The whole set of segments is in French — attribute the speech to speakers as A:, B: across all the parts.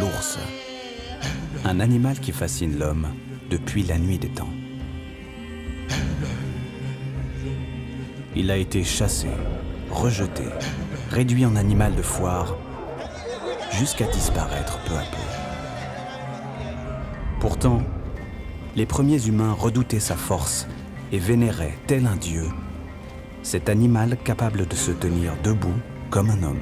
A: l'ours. Un animal qui fascine l'homme depuis la nuit des temps. Il a été chassé, rejeté, réduit en animal de foire, jusqu'à disparaître peu à peu. Pourtant, les premiers humains redoutaient sa force et vénéraient, tel un dieu, cet animal capable de se tenir debout comme un homme.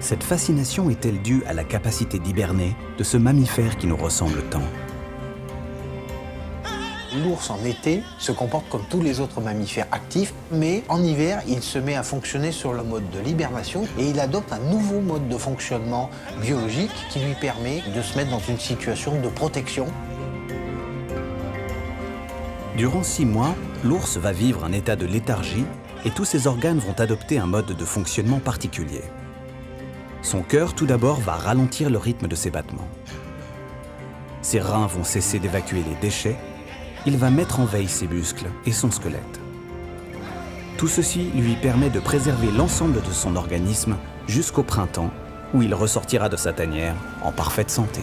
A: Cette fascination est-elle due à la capacité d'hiberner de ce mammifère qui nous ressemble tant?
B: L'ours en été se comporte comme tous les autres mammifères actifs, mais en hiver, il se met à fonctionner sur le mode de l'hibernation et il adopte un nouveau mode de fonctionnement biologique qui lui permet de se mettre dans une situation de protection.
A: Durant 6 mois, l'ours va vivre un état de léthargie et tous ses organes vont adopter un mode de fonctionnement particulier. Son cœur, tout d'abord, va ralentir le rythme de ses battements. Ses reins vont cesser d'évacuer les déchets. Il va mettre en veille ses muscles et son squelette. Tout ceci lui permet de préserver l'ensemble de son organisme jusqu'au printemps, où il ressortira de sa tanière en parfaite santé.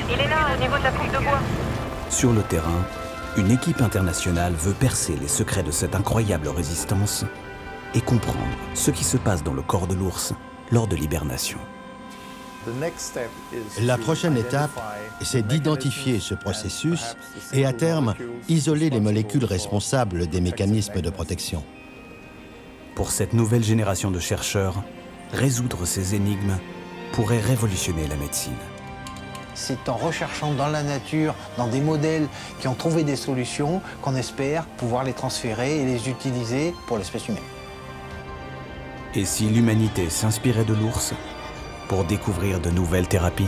C: Il est là, au niveau de la coupe de bois.
A: Sur le terrain, une équipe internationale veut percer les secrets de cette incroyable résistance et comprendre ce qui se passe dans le corps de l'ours lors de l'hibernation.
D: La prochaine étape, c'est d'identifier ce processus et à terme, isoler les molécules responsables des mécanismes de protection.
A: Pour cette nouvelle génération de chercheurs, résoudre ces énigmes pourrait révolutionner la médecine.
B: C'est en recherchant dans la nature, dans des modèles qui ont trouvé des solutions, qu'on espère pouvoir les transférer et les utiliser pour l'espèce humaine.
A: Et si l'humanité s'inspirait de l'ours pour découvrir de nouvelles thérapies ?